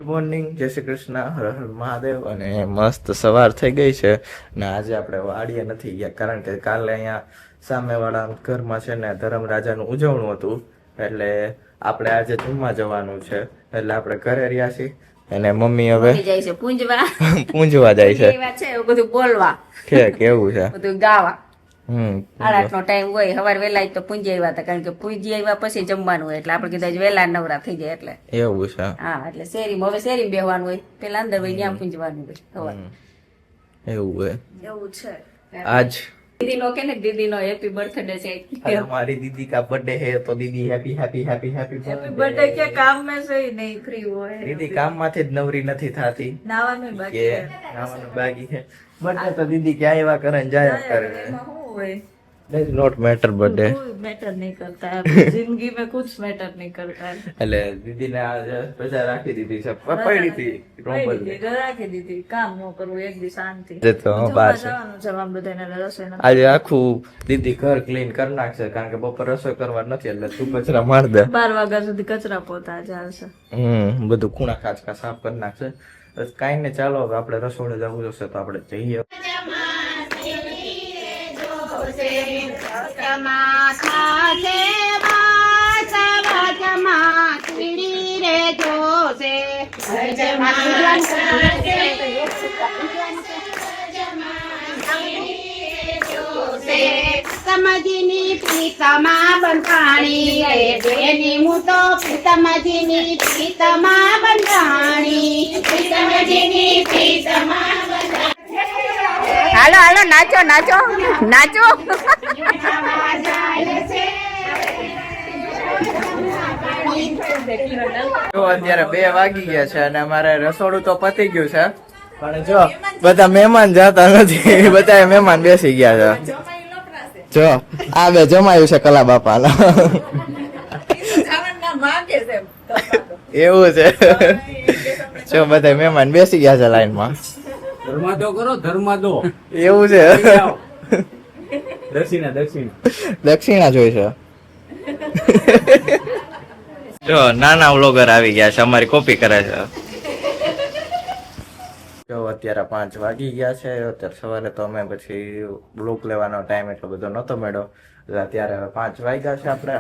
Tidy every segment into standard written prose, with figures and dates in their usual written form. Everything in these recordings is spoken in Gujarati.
ગુડ મોર્નિંગ, જય શ્રી કૃષ્ણ, હર હર મહાદેવ. અને મસ્ત સવાર થઈ ગઈ છે ને આજે આપણે વાડીએ નથી ગયા કારણ કે કાલે અહીંયા સામેવાળા ઘરમાં છે ને ધર્મરાજાનું ઉજવણું હતું એટલે આપણે આજે જમવા જવાનું છે એટલે આપણે ઘરે રહ્યા છીએ અને મમ્મી હવે જાય છે પૂંજવા પૂંજવા જાય છે એવું બધું બોલવા કે કેવું છે બધું ગાવા પૂંજવા. 8:30 નો ટાઈમ હોય સવાર વેલા તો પૂંજી આવ્યા હતા કારણ કે પૂંજી આવ્યા પછી જમવાનું હોય એટલે આપણે કીધું વેલા નવરા થઈ જાય એટલે એવું છે. હા એટલે શેરીમાં હવે શેરીમાં બેહવાનું હોય પેલા અંદર હોય ત્યાં પૂંજવાનું હોય સવાર એવું હોય. એવું છે આજ દીદીનો કે ને દીદીનો હેપી બર્થડે છે हमारी दीदी का बर्थडे है तो दीदी happy happy happy happy birthday के काम में से ही नहीं फ्री हुए दीदी काम માંથી જ નવરી નથી થાતી નાવાનું કે બાકી નાવાનું બાકી છે. બર્થડે તો દીદી ક્યાં એવા કરે ને જાય કરે. એમાં શું હોય Does not matter birthday. कोई मैटर नहीं करता है जिंदगी में कुछ मैटर नहीं करता है એટલે દીદીને આજે રજા રાખી દીધી છે પડી હતી રોમ્બલ રાખી દીધી કામ ન કરવું એક દી શાંતિ જે તો બહાર છે. જવાનું છે આમ બધાને રસોઈ આજે આખું દીદી ઘર ક્લીન કરી નાખશે કારણ કે બપોર રસોઈ કરવા નથી એટલે તું કચરા માર દે. 12 વાગ્યા સુધી કચરા પોતા ચાલશે બધું ખૂણા ખાચકા સાફ કરી નાખશે. બસ કાંઈ ને ચાલો હવે આપણે રસોડે જવું જોશે તો આપણે જઈએ. સમજીની પ્રીતમાં બંધાણી બેની હું તો સમજીની પ્રીતમાં બંધાણી સમજીની પ્રીતમાં હાલો હાલો નાચો નાચો નાચો જો અત્યારે 2 વાગી ગયા છે અને અમારે રસોડું તો પતી ગયું છે પણ જો બધા મહેમાન જતા નથી બધા મહેમાન બેસી ગયા છે. જો આ બે જમાયું છે કલા બાપા એવું છે. જો બધા મહેમાન બેસી ગયા છે લાઈનમાં. ધર્માદો કરો ધર્માદો એવું છે. દક્ષિણા દક્ષિણા દક્ષિણા જોઈ છે. જો નાના વ્લોગર આવી ગયા છે અમારી કોપી કરે છે. જો અત્યારે 5 વાગી ગયા છે. અત્યારે સવારે તો અમે પછી બ્લોક લેવાનો ટાઈમ એટલો બધો નતો મળ્યો એટલે અત્યારે 5 વાગ્યા છે આપણે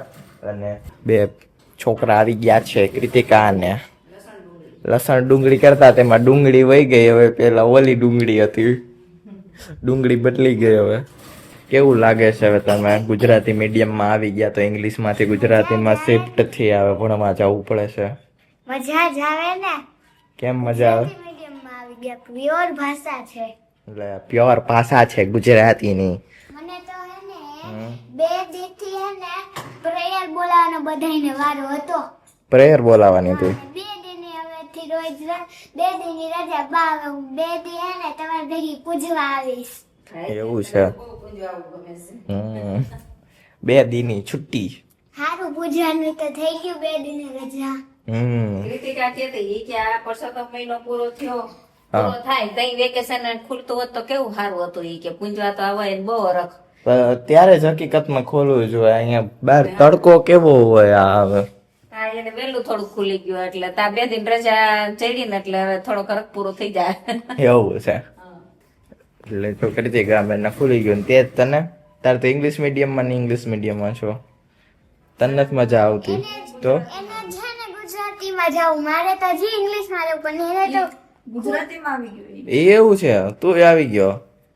અને 2 છોકરા આવી ગયા છે કૃતિકા અને લસણ ડુંગળી કરતા તેમાં ડુંગળી વહી ગઈ. હવે પેલા ઓલી ડુંગળી હતી ડુંગળી બદલી ગઈ. હવે કેવું લાગે છે હવે તમે ગુજરાતી મીડિયમમાં આવી ગયા તો ઇંગ્લિશમાંથી ગુજરાતીમાં શિફ્ટ થી આવે ભણવા જવું પડે છે. મજા જ આવે ને. કેમ મજા આવે? મીડિયમમાં આવી ગયા પ્યોર ભાષા છે. એટલે પ્યોર ભાષા છે ગુજરાતીની. મને તો હે ને 2 દીથી હે ને પ્રેયર બોલાવવાનો બધાયને વારો હતો. પ્રેયર બોલાવવાની હતી. 2 દીની હવેથી રોજ 2 દીની રજા બા હવે હું 2 દી હે ને તમારી ભેગી પૂજવા આવીશ. એવું છે. 2 દીની છુટ્ટી. હારું પૂજવાનું તો થઈ ગયું 2 દીની રજા. કૃતિકા કહેતી ઈ કે આ પરસોત્તમ મહિનો પૂરો થયો પૂરો થાય તઈ વેકેશન ખુલતું હોત તો કેવું સારું હતું ઈ કે પૂંજવા તો આવે બહુ રખ ત્યારે જ હકીકતમાં ખોલવું જોઈએ. અહીંયા બહાર તડકો કેવો હોય આ હવે. હા એને વહેલું થોડું ખુલી ગયું એટલે તા 2 દિન રજા ચડી ને એટલે હવે થોડો કરક પૂરો થઈ જાય એવું છે. એટલે તો કરી ગ્રામીણ ખુલી ગયું તે જ તને તાર તો ઇંગ્લિશ મીડિયમમાં ને ઇંગ્લિશ મીડિયમમાં છો તને જ મજા આવતી તો એને છે ને ગુજરાતીમાં જાવું મારે તો હજી ઇંગ્લિશમાં રહેવું પણ એને તો ગુજરાતીમાં આવી ગયું એવું છે. તું આવી ગયો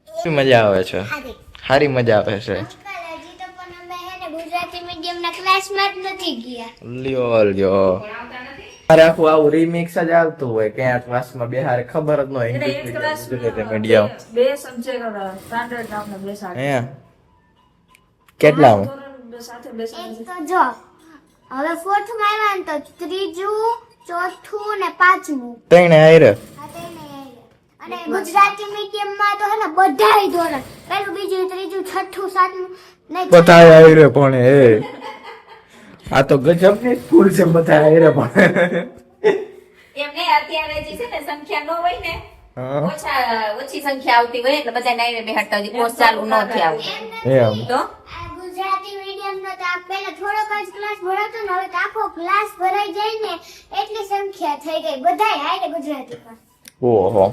શું મજા આવે છે? હારી. સારી મજા આવે છે. હજી તો પણ અમે હે ને ગુજરાતી મીડિયમના ક્લાસમાં જ નથી ગયા. લ્યો લ્યો અરે આખું આવું રીમિક્સ જ આવતું હોય ક્યાં ક્લાસમાં બેહારે ખબર જ ન હોય English medium medium 2 subject standard નામના બેસાડ હે કેટલા સાથે બેસાડ એક તો જો હવે 4th માં આવ્યા ને તો ત્રીજું ચોથું ને પાંચમું ત્રણે હારે આ તેને અને ગુજરાતી મીડિયમમાં તો હે ને બધાય ધોરણ પહેલું બીજું ત્રીજું છઠ્ઠું સાતમું નહીં બધા હારે પણ હે આ તો ગજબની સ્કૂલ છે બધા હારે પણ એમને અત્યારે જે છે ને સંખ્યા નો હોય ને ઓછી સંખ્યા આવતી હોય એટલે બધા નાઈને બેહાડતા હોય કોર્સ ચાલુ ન થયા હોય એમ તો આ ગુજરાતી મીડિયમ નો તો પેલા થોડોક જ ક્લાસ ભરાતો ને હવે તો આખો ક્લાસ ભરાઈ જાય ને એટલી સંખ્યા થઈ ગઈ બધાય હારે ગુજરાતીમાં. ઓહો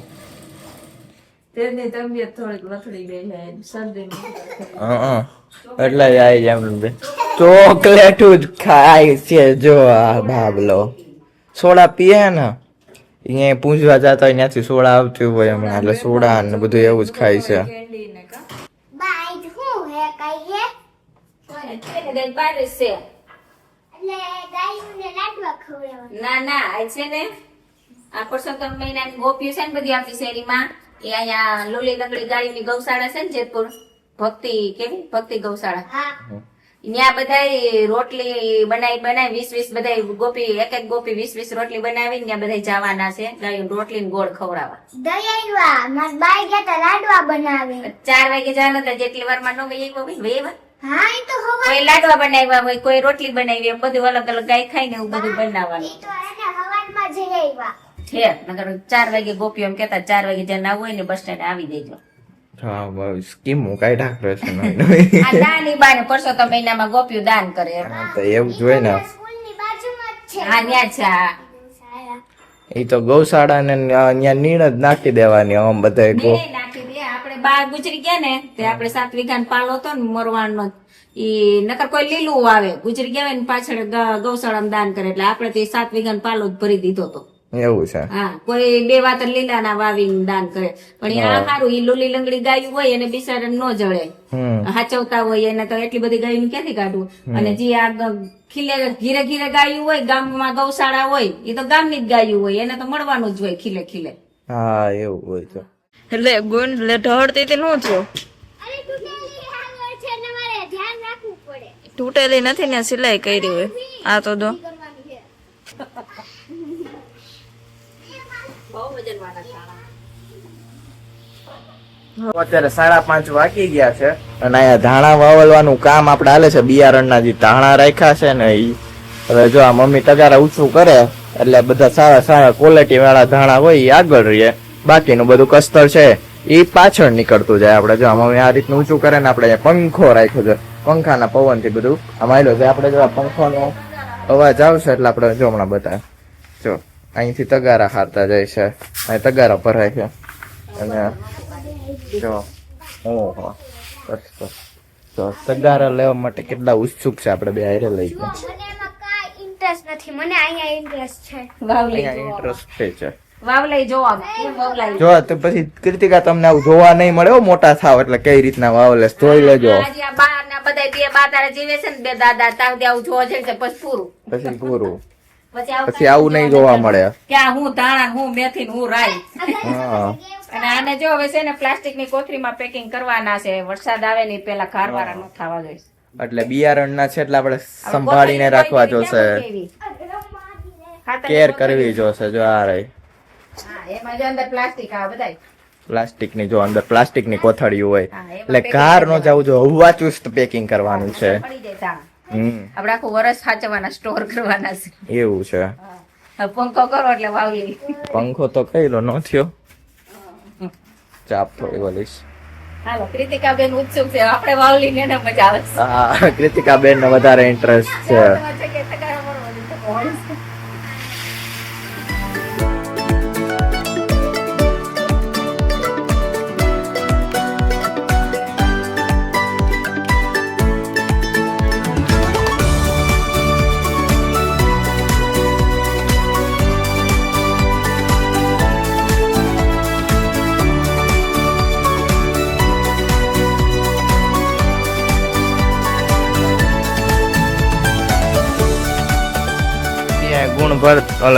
તેની તબિયત થોડીક લથડી ગઈ છે શરદી એટલે આવી એમ ચોકલેટ જ ખાય છે જો આ બાબલો સોડા પીએ ને અહીંયા પૂંજવા જતા હોય ત્યાંથી સોડા આવતી હોય હમણાં એટલે સોડા ને બધું એવું જ ખાય છે કેન્ડી ને કા બાઈ હું હે કઈ હે તેને દઈ પાડીશ છે એટલે ગાયોને લાડવા ખવડાવવા. ના ના આ છે ને આ પરસોત્તમ મહિનાની ગોપીઓ છે ને બધી આપણી શેરીમાં એ અહીંયા લોલી લંગડી ગાડીની ગૌશાળા છે ને જેતપુર ભક્તિ ગૌશાળા હા ત્યાં બધા રોટલી બનાવી 20 બધા ગોપી એક ગોપી 20 રોટલી બનાવી ત્યાં બધા જવાના છે ગાયો રોટલી ને ગોળ ખવડાવવા. દયાવા માર બાઈ ગયા તા લાડવા બનાવે. 4 વાગે જવાના હતા જેટલી વારમાં નો વહી આવ્યો હા એ તો હવા કોઈ લાડવા બનાવ્યા હોય કોઈ રોટલી બનાવી એમ બધું અલગ અલગ ગાય ખાઈ ને એવું બધું બનાવવાનું એ તો એને હવારમાં જઈ આવ્યા. છે નકર 4 વાગે ગોપીઓ એમ કેતા 4 વાગે જ્યાં આવવું હોય ને બસ સ્ટેન્ડ આવી દેજો. હા બસ સ્કીમ કઈ ઢાકરે છે આ દાન ઈ બાને પરસોત્તમ મહિનામાં ગોપીઓ દાન કરે તો એવું જ હોય ને સ્કૂલની બાજુમાં જ છે. હા ત્યાં છે આ શાળા. એ તો ગૌશાળા ને ત્યાં નીણ જ નાખી દેવાની આમ બધા મેં નાખી દે આપણે બહાર ગુજરી ગયા ને તે આપણે 7 વીઘાનો પાલો હતો ને મોરવાણનો ઈ નકર કોઈ લીલું આવે ગુજરી ગયા હોય ને પાછળ ગૌશાળામાં દાન કરે એટલે આપણે તે 7 વીઘાનો પાલો જ ભરી દીધો હતો. એવું છે હા કોઈ 2 વાતર લીલા ના વાવીને દાન કરે પણ આ સારું ઈ લોલી લંગડી ગાયું હોય એને બિચારા ન જળે હાચવતા હોય એને તો એટલી બધી ગાયું ક્યાંથી કાઢવું અને જે આ ખીલે ઘીરે ઘીરે ગાયું હોય ગામમાં ગૌશાળા હોય એ તો ગામની જ ગાયું હોય એને તો મળવાનું જ હોય ખીલે ખીલે. હા એવું હોય તો એટલે ગુણ એટલે ઢળતી તે નું થયું અરે તૂટેલી આગળ છે ને મારે ધ્યાન રાખવું પડે. તૂટેલી નથી ને સિલાઈ કરી હોય આ તો દો કરવાની છે. અત્યારે 5:30 વાગી ગયા છે અને અહીંયા ધાણા વાવલવાનું કામ આપડે હાલે છે બિયારણના જે ધાણા રાખ્યા છે ને ઈ હવે જો આ મમ્મી તગારા ઊંચું કરે એટલે બધા સારા ક્વોલિટી વાળા ધાણા હોય ઈ આગળ રહીએ બાકીનું બધું કસ્તર છે ઈ પાછળ નીકળતું જાય. આપડે જો મમ્મી આ રીતનું ઊંચું કરે ને આપડે પંખો રાખ્યો છે પંખાના પવન થી બધું આમ આવેલો છે. આપડે જો આ પંખોનો અવાજ આવશે એટલે આપડે જો હમણાં બતાવે જો અહીંથી તગારા હારતા જાય છે અહીં તગારા ભરાય છે અને જો ઓહો તો તગારા લેવા માટે કેટલા ઉત્સુક છે આપણે બે હારે લઈ ગયા મને એમાં કાંઈ ઇન્ટરેસ્ટ નથી મને અહીંયા ઇન્ટરેસ્ટ છે. વાવલઈ અહીંયા ઇન્ટરેસ્ટ છે વાવલઈ જોવા વાવલાઈ જો તો પછી કૃતિકા તમને આવું જોવા નહીં મળે હો મોટા થાવ એટલે કઈ રીતના વાવલે જોઈ લેજો આજે આ બા ના બધા બે બા તારા જીવે છે ને બે દાદા તાવ દે આવું જોવા જાય છે પછી પૂરું પછી પૂરું પછી પછી આવું નહીં જોવા મળે. કે આ હું ધાણા હું મેથી ને હું રાઈ હા અને આને જો હવે છે ને પ્લાસ્ટિક ની કોથળીમાં પેકિંગ કરવાના છે વરસાદ આવે ને પેલા ખારવાળા ન થવા જોઈએ. એટલે બિયારણના છે એટલે આપણે સંભાળીને રાખવા જોશે ખાતર કેર કરવી જોશે જો આ રહી હા એમાં જો અંદર પ્લાસ્ટિક આવે બધાય પ્લાસ્ટિક ની જો અંદર પ્લાસ્ટિક ની કોથળીઓ હોય હા, એમાં એટલે packing કાર નો જવું જો હવા ચુસ્ત પેકિંગ કરવાનું છે. પડી જાય ધાણા. હમ આપણે આખું વરસ સાચવવાના સ્ટોર કરવાના છે. એવું છે. હવે પંખો કરો એટલે વાવલી પંખો તો કઈલો નો થયો ચાપ થોડી વલીશ. હાલો કૃતિકા બેન ઉત્સુક છે આપણે વાવલી ને એને મજા આવે છે. હા કૃતિકા બેન ને વધારે ઇન્ટરેસ્ટ છે. તમારે જગ્યાએ તગારા ભરવાની તો હોય છે.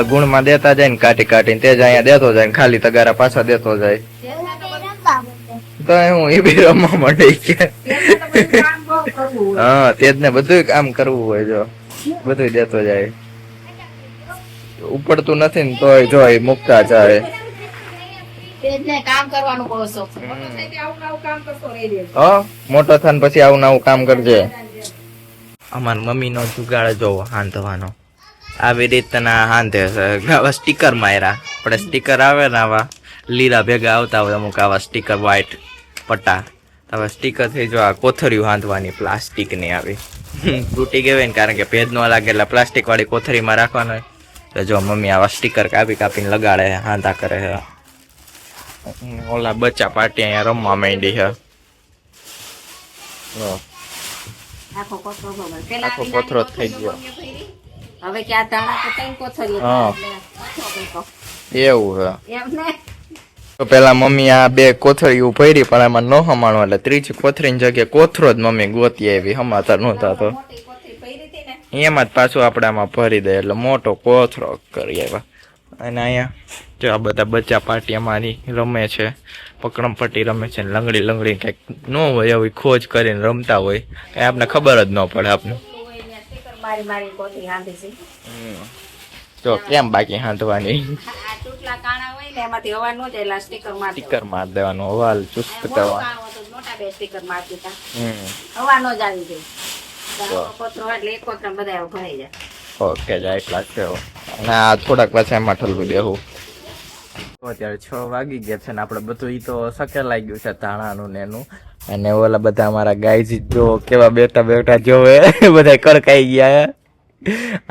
ગુણ માં દેતા જાય ને કાઢી કાઢીને તે જ અહીંયા દેતો જાય ને ખાલી તગારા પાછા દેતો જાય તો હું એ બી રમવા માંડે કે હા તેજ ને બધું કામ કરવું હોય જો બધું દેતો જાય ઉપડતું નથી ને તોય જો મુકતા જાય. તેજને કામ કરવાનું બહુ શોખ છે. મોટો થાય તે આવું નવું કામ કરતો રહી દે. હા મોટો થાય ને પછી આવું નવું કામ કરજે. અમાર મમ્મી નો જુગાડ જોવો હાંધવાનો આવી રીતના હાંધે છે સ્ટીકર માર્યા આપણે સ્ટીકર આવે ને આવા લીલા ભેગા આવતા હોય અમુક આવા સ્ટીકર વ્હાઈટ પટ્ટા હવે સ્ટીકર થઈ જો આ કોથળીઓ હાંધવાની પ્લાસ્ટિક ની આવી તૂટી ગઈ હોય ને કારણ કે ભેજ ન લાગે એટલે પ્લાસ્ટિક વાળી કોથળીમાં રાખવાનું હોય. એટલે જો મમ્મી આવા સ્ટીકર કાપીને લગાડે છે, હાંધા કરે છે. ઓલા બચ્ચા પાર્ટી અહીંયા રમવા માંડી છે. આખો કોથળો ભરો. પેલા આખો આવી નાની કોથળો થઈ કોથળીઓ ગયો. મમ્મીએ ભરી. હવે કે આ ધાણા તો ત્રણ કોથળીઓ હા. એટલે પાછો ભેગો. એવું છે. એમ ને તો પેલા મમ્મી આ બે કોથળીઓ ભરી પણ એમાં ન હમાણું એટલે ત્રીજી કોથળીની જગ્યાએ કોથળો જ મમ્મી ગોતી આવી, હમાતા નહોતા તો મોટી કોથળી ભરી હતી ને એમાં જ પાછું આપણે આમાં ભરી દે એટલે મોટો કોથળો કરી આવ્યા. અને અહીંયા જો આ બધા બચ્ચા પાર્ટી અમારી રમે છે, પકડમ પટ્ટી રમે છે, લંગડી કંઈક ન હોય એવી ખોજ કરીને રમતા હોય, કંઈ આપણે ખબર જ ન પડે આપણે. હોય ને સ્ટીકર મારી કોથળી હાંધી છે. જો કેમ બાકી હાંધવાની આ તૂટલા કાણા હોય ને એમાંથી હવા ન જાય એટલે સ્ટીકર મારતો. સ્ટીકર માર દેવાનું, હવાલ ચુસ્ત મોટું કરવા. કાણું હતું, મોટા બે સ્ટીકર મારી દીધા. હવા ન જાવી જોઈએ. તો કોથળો હોય એટલે એક કોથળા બધા ભરાઈ જાય. ઓકે જાય એટલા છે. અને આ થોડાક પાછા એમાં ઠલવું દેવું. અત્યારે 6 વાગી ગયા છે ને આપણે બધું ઈ તો સકેલાઈ ગયું છે ધાણાનું ને એનું. અને ઓલા બધા અમારા ગાયજી જો કેવા બેઠા જોવે બધા કડકાઈ ગયા.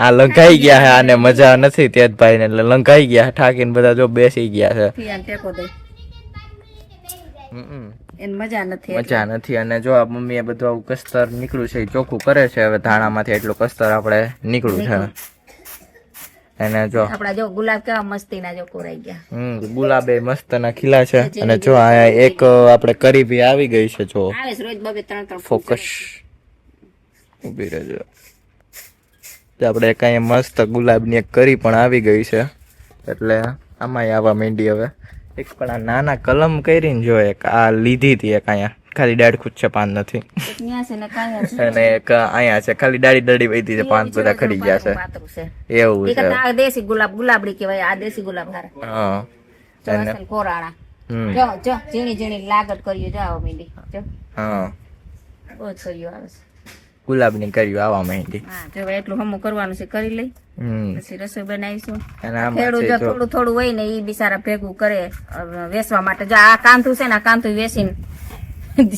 આ લંકાઈ ગયા છે, આને મજા નથી તેજભાઈ ને એટલે લંકાઈ ગયા ઠાકીને બધા જો બેસી ગયા છે. ફિયાને ટેકો દઈ. એને મજા નથી. મજા નથી. અને જો આ મમ્મીએ બધું આવું કસ્તર નીકળ્યું છે એ ચોખ્ખું કરે છે. હવે ધાણામાંથી એટલું કસ્તર આપણે નીકળ્યું છે. અને જો આપડા જો ગુલાબ કેવા મસ્તીના જો કોરાઈ ગયા. ગુલાબે મસ્ત ના ખીલા છે. અને જો આ એક આપણે કરી બી આવી ગઈ છે. જો આવે છે રોજ બબે 3-3 ફોકસ ઉભી રહેજો. આપણે કઈ મસ્ત ગુલાબની એક કરી પણ આવી ગઈ છે એટલે આમાં આવવા માંડી. હવે એક પણ આ નાના કલમ કરીને જો એક આ લીધી હતી, એક અહીંયા ખાલી ડાળખું છે, પાન નથી. ન્યા છે ને કાયા છે. અને એક અહીંયા છે ખાલી ડાળી વધી છે, પાન બધા ખરી ગયા છે. પાતળું છે. એવું એ છે. કરતા આ દેશી ગુલાબડી કહેવાય. આ દેશી ગુલાબ હારા. હા જો અસલ કોરાણા. જો ઝીણી લાગત કર્યું જાવ મીંડી. જો હા બહુ કર્યું આવે છે. ગુલાબની કર્યું આવવા માંડી. હા જો એટલું હમું કરવાનું છે કરી લઈ. પછી રસોઈ બનાવીશું. અને આમાં ખેડૂત છે જો જો થોડું હોય ને એ બિચારા ભેગું કરે વેચવા માટે. જો આ કાંથું છે ને આ કાંથું વેચીને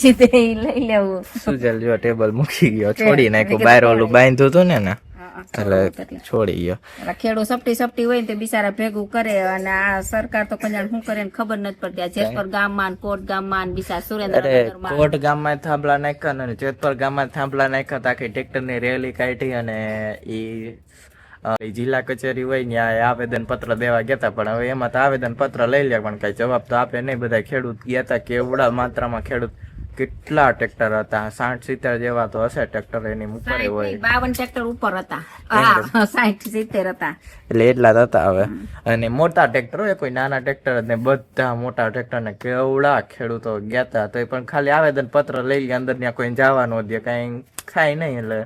જીતે ઈ લઈ લેવું. સુજલ જો ટેબલ મૂકી ગયો, છોડી નાખ્યું. બહાર ઓલું બાંધ્યું હતું ને એટલે છોડી ગયો. ખેડૂત સપટી હોય ને તે બિચારા ભેગું કરે. અને આ સરકાર તો કલ્યાણ શું કરે ને ખબર નથી પડતી. આ જેતપર ગામમાં કોટ ગામમાં બિચારા અરે સુરેન્દ્રનગરમાં કોટ ગામમાં થાંભલા નાખ્યા અને જેતપર ગામમાં થાંભલા નાખ્યા હતા. આખી ટ્રેક્ટરની રેલી કાઢી અને ઈ જિલ્લા કચેરી હોય ત્યાં આવેદન પત્ર દેવા ગયા હતા. પણ હવે એમાં તો આવેદન પત્ર લઈ લે પણ કઈ જવાબ તો આપે નહીં. બધા ખેડૂત ગયા હતા, કેવડા માત્રામાં ખેડૂત, કેટલા ટ્રેક્ટર હતા, 60-70 જેવા તો હશે ટ્રેક્ટર એની ઉપર હોય. 52 ટ્રેક્ટર ઉપર હતા. હા 60-70 હતા. એટલે એટલા જ હતા. હવે અને મોટા ટ્રેક્ટર હોય, કોઈ નાના ટ્રેક્ટર ને બધા મોટા ટ્રેક્ટર ને કેવડા ખેડૂતો ગયા હતા. તો પણ ખાલી આવેદન પત્ર લઈ લે, અંદર ત્યાં કોઈ જવાનું દે, કઈ ખાય નહીં. એટલે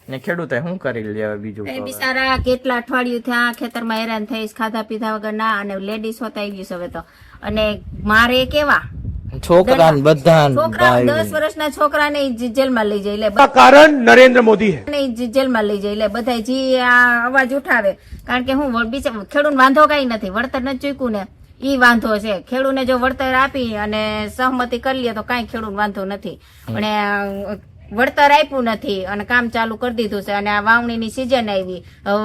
ને ખેડૂતો શું કરી લે બીજું? બિચારા કેટલા અઠવાડિયું થયા ખેતરમાં હેરાન થઈશ, ખાધા પીધા વગર ના. અને લેડીઝ હોતા આવી ગયું હવે તો. અને મારે કેવા છોકરા બધા 10 વર્ષના છોકરાને જેલમાં લઈ જાય. લે કારણ નરેન્દ્ર મોદી હે. જેલમાં લઈ જાય. લે બધા જે આ અવાજ ઉઠાવે. કારણ કે હું ખેડૂત વાંધો કઈ નથી, વળતર નથી ચૂક્યું ને ઈ વાંધો છે. ખેડૂતને જો વળતર આપી અને સહમતિ કરી લે તો કઈ ખેડૂત વાંધો નથી. પણ વળતર આપ્યું નથી અને કામ ચાલુ કરી દીધું છે. અને આ વાવણીની સિઝન આવી,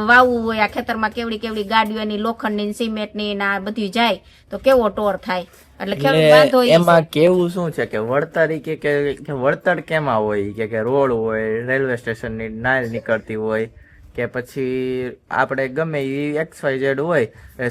વાવવું હોય આ ખેતરમાં કેવડી ગાડીઓની લોખંડની સિમેન્ટની ના બધું જાય તો કેવો ટોર થાય. એટલે ખેડૂત વાંધો એમાં કેવું શું છે કે વળતર કે વળતર કેમાં હોય કે રોડ હોય, રેલવે સ્ટેશન ની નાળ નીકળતી હોય કે પછી આપણે ગમે એ XYZ હોય,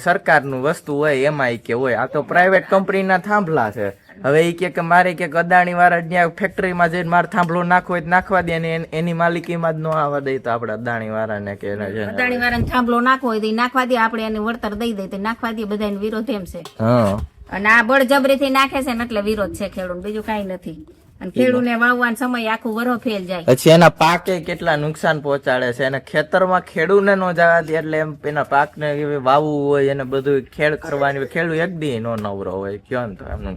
સરકારનું વસ્તુ હોય એમાં કે હોય. આ તો પ્રાઇવેટ કંપનીના થાંભલા છે. હવે એ કે મારે કે અદાણી વાળા ત્યાં ફેક્ટરીમાં જઈને મારે થાંભલો નાખવો હોય નાખવા દે, અને એની માલિકીમાં જ ન આવવા દે તો આપણે અદાણી વાળાને કે અદાણી વાળાને થાંભલો નાખવો હોય તો નાખવા દે, આપણે એને વળતર દઈ દઈએ તો નાખવા દે. બધાને વિરોધ એમ છે. અને આ બળજબરીથી નાખે છે ને એટલે વિરોધ છે ખેડૂત, બીજું કઈ નથી. અને ખેડૂતને વાવવાનો સમય આખું વરો ફેલ જાય. પછી એના પાકે કેટલા નુકસાન પહોંચાડે છે. અને ખેતરમાં ખેડૂને ન જવા દે એટલે એમ એના પાકને વાવવું હોય એને બધું ખેડ કરવાની, ખેડૂત એક દી નો નવરો હોય કયો ને તો એમનું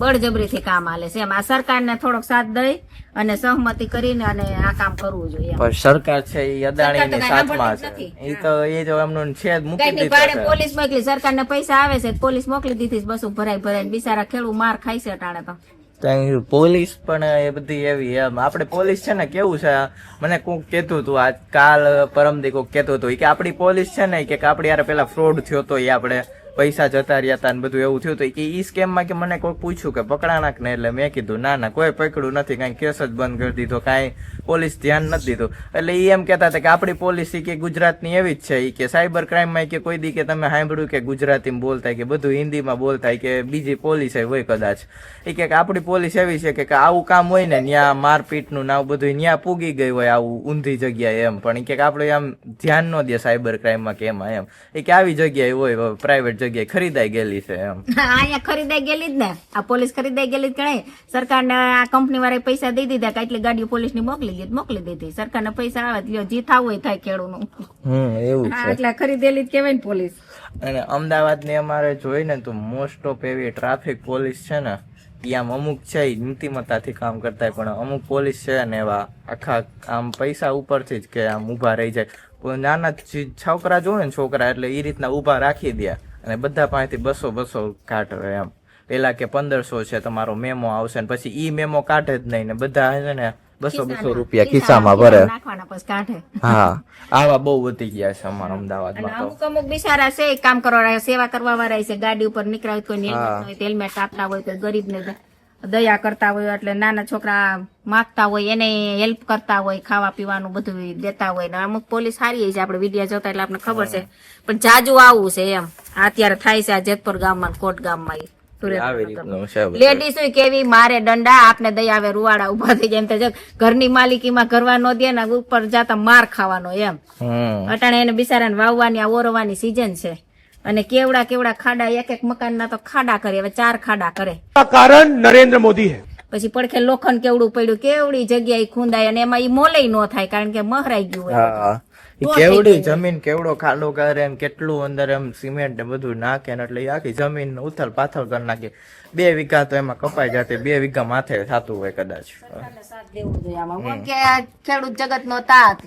બળજબરીથી કામ હાલે છે. એમ આ સરકારને થોડોક સાથ દઈ અને સહમતિ કરીને અને આ કામ કરવું જોઈએ. પણ સરકાર છે એ અદાણીની સાથમાં છે. એ તો એ જો એમનું છેદ મૂકી દીધો. પોલીસ મોકલી, સરકારને પૈસા આવે છે પોલીસ મોકલી દીધી, બસો ભરાઈ બિચારા ખેડૂત માર ખાય છે ટાણે તો. ત્યાં પોલીસ પણ એ બધી એવી એમ આપણે પોલીસ છે ને કેવું છે મને કોઈક કહેતું હતું આજ કાલ પરમદી કોઈક કહેતું હતું કે આપણી પોલીસ છે ને કે આપણી યાર પેલા ફ્રોડ થયો તો એ આપણે પૈસા જતા રહ્યા હતા ને બધું એવું થયું હતું કે ઈ સ્કેમમાં કે મને કોઈ પૂછ્યું કે પકડાણા કે ને એટલે મેં કીધું ના કોઈ પકડ્યું નથી, કાંઈ કેસ જ બંધ કરી દીધો, કાંઈ પોલીસ ધ્યાન નથી દીધું. એટલે એ એમ કહેતા હતા કે આપણી પોલીસ કે ગુજરાતની એવી જ છે એ કે સાયબર ક્રાઇમમાં કે કોઈ દી કે તમે સાંભળ્યું કે ગુજરાતીમાં બોલતા કે બધું હિન્દીમાં બોલતા કે બીજી પોલીસ હોય કદાચ એ કે આપણી પોલીસ એવી છે કે આવું કામ હોય ને ત્યાં મારપીટનું ને આવું બધું ત્યાં પૂગી ગઈ હોય આવું ઊંધી જગ્યાએ એમ, પણ એ કે આપણે આમ ધ્યાન ન દે સાયબર ક્રાઇમમાં કે એમાં એમ એ કે આવી જગ્યાએ હોય પ્રાઇવેટ જગ્યાએ ખરીદાઈ ગયેલી છે એમ. અહીંયા ખરીદાઈ ગયેલી જ ને, આ પોલીસ ખરીદાઈ ગયેલી જ ગણાય. સરકારને આ કંપની વાળા પૈસા દઈ દીધા, કેટલી ગાડીઓ પોલીસ ની મોકલી દીધી. સરકારને પૈસા આવે લ્યો, જે થવું હોય થાય ખેડૂતનું. એવું છે એટલે ખરીદેલી જ કહેવાય ને પોલીસ. અને અમદાવાદ ની અમારે જોઈ ને તો મોસ્ટ ઓફ એવી ટ્રાફિક પોલીસ છે ને એ આમ અમુક છે નીતિમત્તાથી કામ કરતા હોય, પણ અમુક પોલીસ છે ને એવા આખા આમ પૈસા ઉપરથી જ કે આમ ઊભા રહી જાય. નાના છોકરા જોવે ને છોકરા એટલે એ રીતના ઊભા રાખી દે અને બધા પાસેથી 200 કાઢે એમ. પેલા કે 1500 છે તમારો મેમો આવશે ને પછી ઈ મેમો કાઢે જ નહીં ને બધા છે ને 200 રૂપિયા ખિસ્સામાં ભરે નાખવાના પછી કાઢે. હા આવા બહુ વધી ગયા છે અમારા અમદાવાદમાં તો. અમુક બિચારા છે કામ કરવા સેવા કરવા વાળા છે, ગાડી ઉપર નીકળાય કોઈ હેલ્મેટ આપતા હોય તો ગરીબ ને દયા કરતા હોય, એટલે નાના છોકરા માગતા હોય એને હેલ્પ કરતા હોય, ખાવા પીવાનું બધું દેતા હોય. ને અમુક પોલીસ સારી છે, આપણે વિડીયો જોતા એટલે આપણને ખબર છે, પણ જાજુ આવું છે એમ અત્યારે થાય છે આ જેતપુર ગામમાં કોટ ગામમાં. લેડીઝ કેવી મારે દંડા આપને દયા આવે રૂવાડા ઉભા થઈ જાય એમ, ઘરની માલિકીમાં ઘરવા ન દે ને ઉપર જતા માર ખાવાનો એમ. અટાણે એને બિચારાને વાવવાની ઓરવાની સિઝન છે અને કેવડા ખાડા એક મકાન ના તો ખાડા કરે, હવે 4 ખાડા કરે. કારણ નરેન્દ્ર મોદી है. પછી પડખે લોખંડ કેવડું પડ્યું, કેવડી જગ્યાએ ખૂંદાય અને એમાં ઈ મોલય ન થાય કારણ કે મહરાઈ ગયું હોય. કેવડી જમીન કેવડો ખાડો કરે ને કેટલું અંદર એમ સિમેન્ટ ને બધું નાખે ને એટલે આખી જમીન ઉથલ પાથલ કરી નાખે. 2 વીઘા તો એમાં કપાઈ જતી, 2 વીઘા માથે થતું હોય કદાચ. ખેડૂત જગત નો તાત,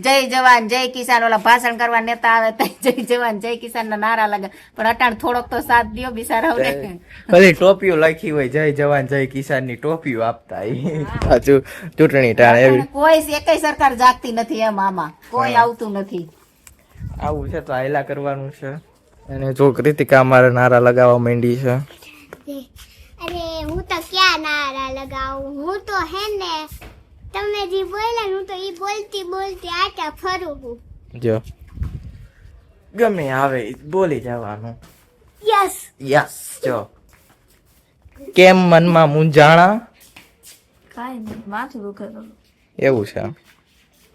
જય જવાન જય કિસાન, ઓલા ભાષણ કરવા નેતા આવે તો જય જવાન જય કિસાન ના નારા લાગે, પણ અટાણ થોડોક તો સાથ દો બિચારાઓને. ખાલી ટોપીઓ લખી હોય જય જવાન જય કિસાન ની ટોપીઓ આપતા પાછું ચૂંટણી ટાણે એવી. કોઈ એકેય સરકાર જાગતી નથી એમ, આમાં કોઈ આવતું નથી. આવું છે તો આયલા કરવાનું છે. અને જો કૃતિકા અમારે નારા લગાવવા માંડી છે. અરે હું તો ક્યાં નારા લગાવું, હું તો હે ને તમે જે બોલ્યા હું તો ઈ બોલતી આટા ફરું છું. જો ગમે આવે બોલી જવાનું. યસ જો કેમ મનમાં મૂંઝાણા કાંઈ નહીં, માથું દુખે તો. એવું છે.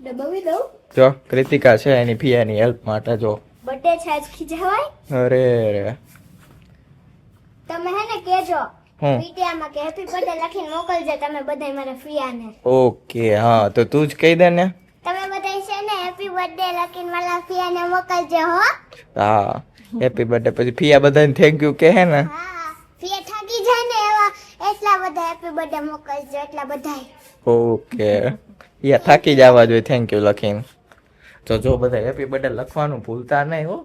દબાવી દઉં. જો કૃતિકા છે એની ફિયાની હેલ્પ માટે. જો બર્થડે છે આજ ખીજાવાય. અરે તમે હે ને કેજો હું વિડિયામાં કે હેપી બર્થડે લખીને મોકલજો તમે બધાય મારા ફિયાને. ઓકે હા તો તું જ કહી દે ને. તમે બધાય છે ને હેપી બર્થડે લખીને મારા ફિયાને મોકલજો હો. હા હેપી બર્થડે પછી ફિયા બધાને થેન્ક યુ કહે ને. હા ફિયા થાકી જાય ને એવા એટલા બધા હેપી બર્થડે મોકલજો એટલા બધાય. ઓકે યા થાકી જવા જોઈએ થેન્ક યુ લખીને. તો જો બધા હેપી બર્થડે લખવાનું ભૂલતા નહીં હો.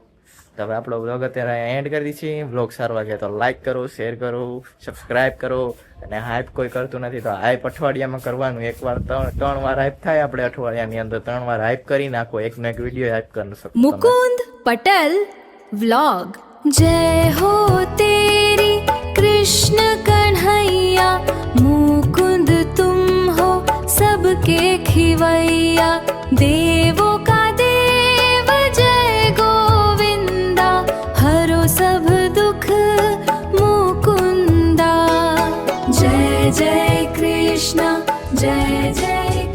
તો હવે આપણો વ્લોગ અત્યારે એન્ડ કરી છીએ. વ્લોગ સારો લાગે તો લાઈક કરો, શેર કરો, સબસ્ક્રાઇબ કરો. અને હાઈપ કોઈ કરતું નથી તો હાઈપ અઠવાડિયામાં કરવાનું. 3 વાર હાઈપ થાય આપણે અઠવાડિયાની અંદર 3 વાર હાઈપ કરી નાખો. એકનો એક વિડીયો હાઈપ કરી શકો. मुकुंद पटेल व्लॉग. जय हो तेरी कृष्ण कन्हैया, मुकुंद तुम हो सबके खिवैया, देवों का देव जय गोविंदा, हरो सब दुख मुकुंदा. जय जय कृष्ण जय जय